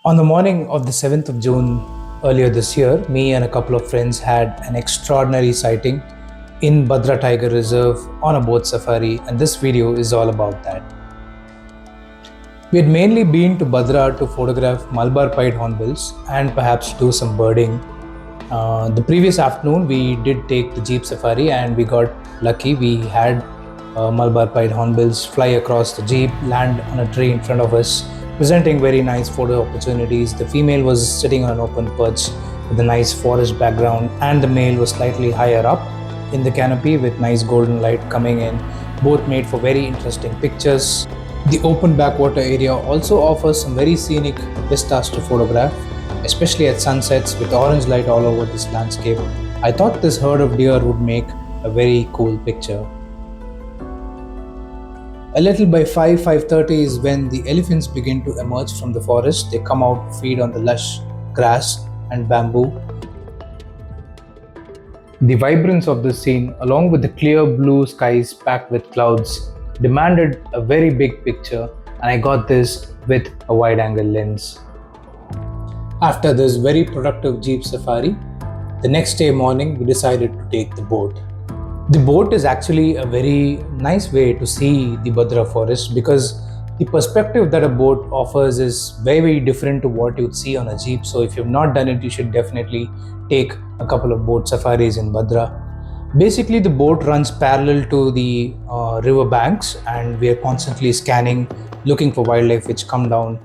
On the morning of the 7th of June earlier this year, me and a couple of friends had an extraordinary sighting in Bhadra Tiger Reserve on a boat safari, and this video is all about that. We had mainly been to Bhadra to photograph Malabar pied hornbills and perhaps do some birding. The previous afternoon, we did take the jeep safari and we got lucky. We had Malabar pied hornbills fly across the jeep, land on a tree in front of us, presenting very nice photo opportunities. The female was sitting on an open perch with a nice forest background, and the male was slightly higher up in the canopy with nice golden light coming in. Both made for very interesting pictures. The open backwater area also offers some very scenic vistas to photograph, especially at sunsets with orange light all over this landscape. I thought this herd of deer would make a very cool picture. A little by 5:30 is when the elephants begin to emerge from the forest. They come out to feed on the lush grass and bamboo. The vibrance of this scene, along with the clear blue skies packed with clouds, demanded a very big picture, and I got this with a wide-angle lens. After this very productive jeep safari, the next day morning we decided to take the boat. The boat is actually a very nice way to see the Bhadra forest because the perspective that a boat offers is very different to what you'd see on a jeep. So if you've not done it, you should definitely take a couple of boat safaris in Bhadra. Basically, the boat runs parallel to the river banks, and we are constantly scanning, looking for wildlife which come down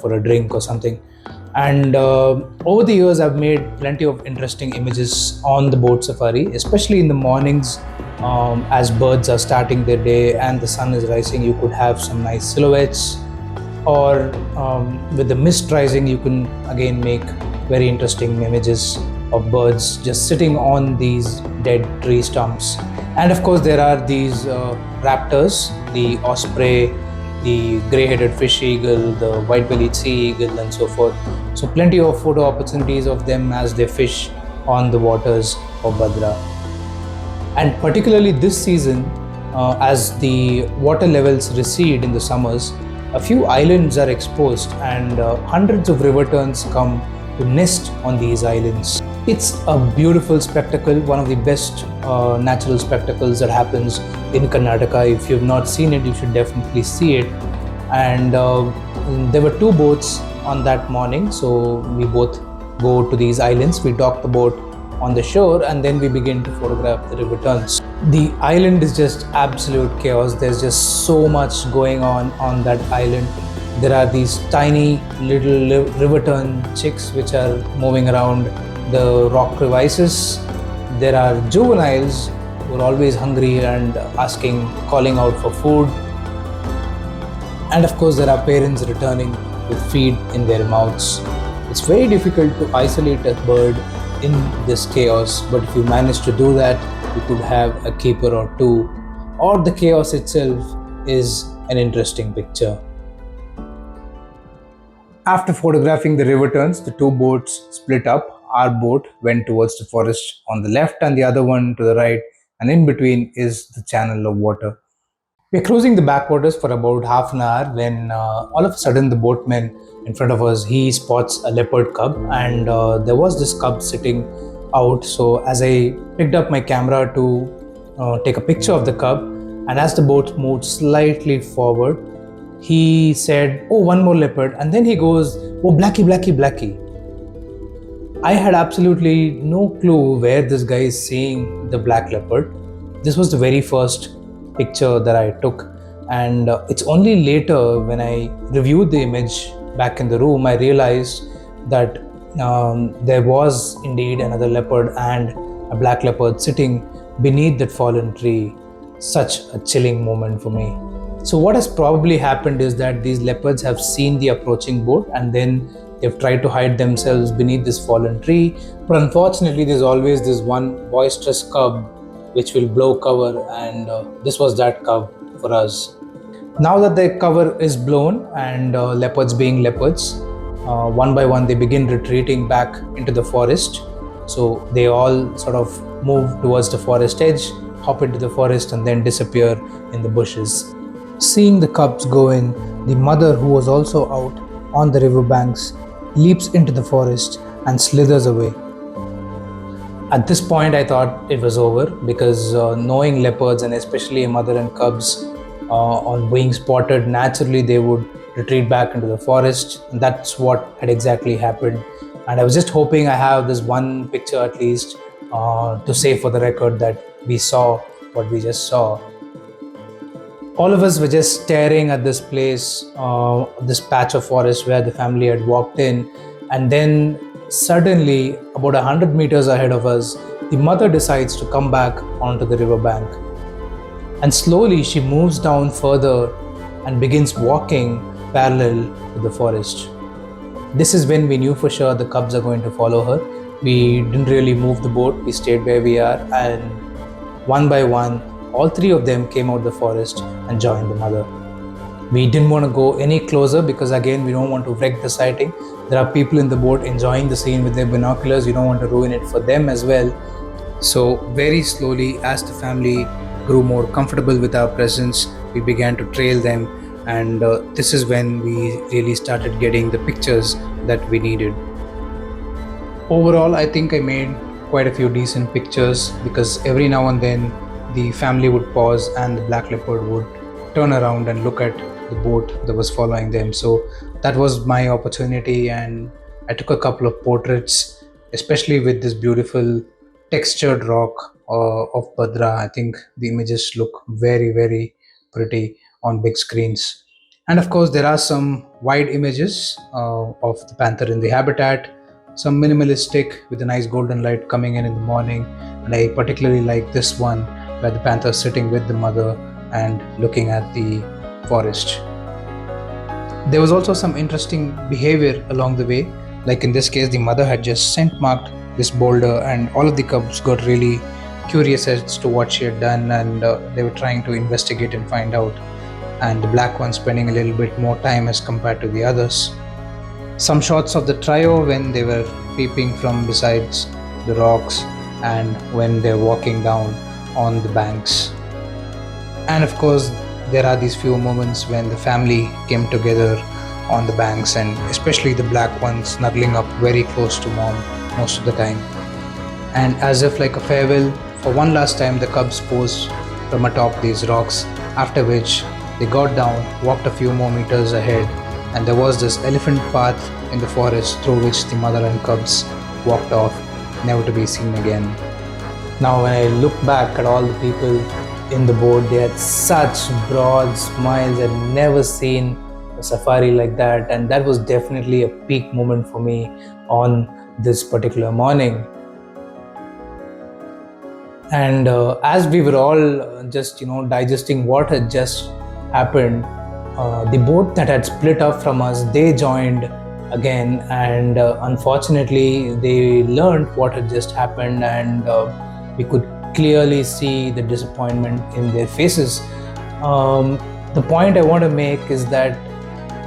for a drink or something. And over the years, I've made plenty of interesting images on the boat safari, especially in the mornings as birds are starting their day and the sun is rising. You could have some nice silhouettes, or with the mist rising, you can again make very interesting images of birds just sitting on these dead tree stumps. And of course, there are these raptors, the osprey, the grey-headed fish eagle, the white-bellied sea eagle, and so forth. So plenty of photo opportunities of them as they fish on the waters of Bhadra. And particularly this season, as the water levels recede in the summers, a few islands are exposed, and hundreds of river terns come to nest on these islands. It's a beautiful spectacle, one of the best natural spectacles that happens in Karnataka. If you've not seen it, you should definitely see it. And there were two boats on that morning, so we both go to these islands. We dock the boat on the shore, and then we begin to photograph the river terns. The island is just absolute chaos. There's just so much going on that island. There are these tiny little river tern chicks which are moving around the rock crevices. There are juveniles who are always hungry and calling out for food. And of course, there are parents returning with feed in their mouths. It's very difficult to isolate a bird in this chaos, but if you manage to do that, you could have a keeper or two, or the chaos itself is an interesting picture. After photographing the river terns, the two boats split up. Our boat went towards the forest on the left and the other one to the right, and in between is the channel of water. We're cruising the backwaters for about half an hour when all of a sudden the boatman in front of us, he spots a leopard cub, and there was this cub sitting out. So as I picked up my camera to take a picture of the cub, and as the boat moved slightly forward, he said, "Oh, one more leopard," and then he goes, "Oh, blackie, blackie, blackie." I had absolutely no clue where this guy is seeing the black leopard. This was the very first picture that I took, and it's only later when I reviewed the image back in the room, I realized that there was indeed another leopard and a black leopard sitting beneath that fallen tree. Such a chilling moment for me. So what has probably happened is that these leopards have seen the approaching boat, and then they've tried to hide themselves beneath this fallen tree. But unfortunately, there's always this one boisterous cub which will blow cover, and this was that cub for us. Now that the cover is blown, and leopards being leopards, one by one they begin retreating back into the forest. So they all sort of move towards the forest edge, hop into the forest, and then disappear in the bushes. Seeing the cubs go in, the mother, who was also out on the river banks, leaps into the forest and slithers away. At this point, I thought it was over because knowing leopards and especially a mother and cubs on being spotted, naturally they would retreat back into the forest. And that's what had exactly happened. And I was just hoping I have this one picture at least to say for the record that we saw what we just saw. All of us were just staring at this place, this patch of forest where the family had walked in, and then suddenly, about 100 meters ahead of us, the mother decides to come back onto the riverbank. And slowly she moves down further and begins walking parallel to the forest. This is when we knew for sure the cubs are going to follow her. We didn't really move the boat, we stayed where we are, and one by one, all three of them came out of the forest and joined the mother. We didn't want to go any closer because again, we don't want to wreck the sighting. There are people in the boat enjoying the scene with their binoculars. We don't want to ruin it for them as well. So very slowly, as the family grew more comfortable with our presence, we began to trail them, and this is when we really started getting the pictures that we needed. Overall, I think I made quite a few decent pictures because every now and then the family would pause and the black leopard would turn around and look at the boat that was following them. So that was my opportunity, and I took a couple of portraits, especially with this beautiful textured rock of Bhadra. I think the images look very, very pretty on big screens. And of course, there are some wide images of the panther in the habitat, some minimalistic with a nice golden light coming in the morning. And I particularly like this one where the panther is sitting with the mother and looking at the forest. There was also some interesting behavior along the way. Like in this case, the mother had just scent marked this boulder, and all of the cubs got really curious as to what she had done, and they were trying to investigate and find out. And the black one spending a little bit more time as compared to the others. Some shots of the trio when they were peeping from besides the rocks and when they're walking down on the banks. And of course, there are these few moments when the family came together on the banks, and especially the black one snuggling up very close to mom most of the time. And as if like a farewell, for one last time the cubs posed from atop these rocks, after which they got down, walked a few more meters ahead, and there was this elephant path in the forest through which the mother and cubs walked off, never to be seen again. Now when I look back at all the people in the boat, they had such broad smiles. I'd never seen a safari like that, and that was definitely a peak moment for me on this particular morning. And as we were all just digesting what had just happened, the boat that had split up from us, they joined again, and unfortunately they learned what had just happened, and we could clearly see the disappointment in their faces. The point I want to make is that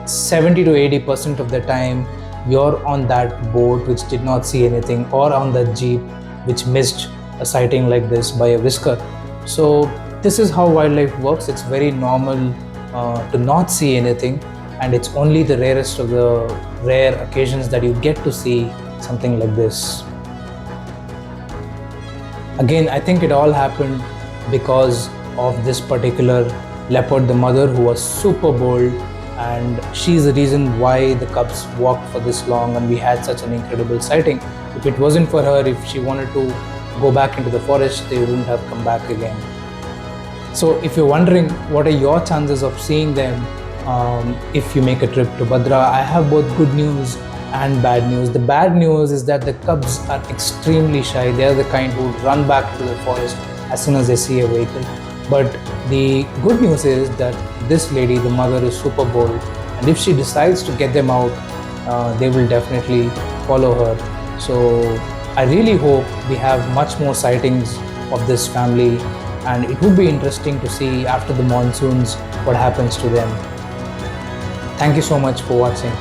70 to 80% of the time you're on that boat which did not see anything, or on that jeep which missed a sighting like this by a whisker. So this is how wildlife works. It's very normal to not see anything, and it's only the rarest of the rare occasions that you get to see something like this. Again, I think it all happened because of this particular leopard, the mother, who was super bold, and she's the reason why the cubs walked for this long and we had such an incredible sighting. If it wasn't for her, if she wanted to go back into the forest, they wouldn't have come back again. So if you're wondering what are your chances of seeing them if you make a trip to Bhadra, I have both good news and bad news. The bad news is that the cubs are extremely shy. They are the kind who run back to the forest as soon as they see a vehicle. But the good news is that this lady, the mother, is super bold, and if she decides to get them out, they will definitely follow her. So I really hope we have much more sightings of this family, and it would be interesting to see after the monsoons what happens to them. Thank you so much for watching.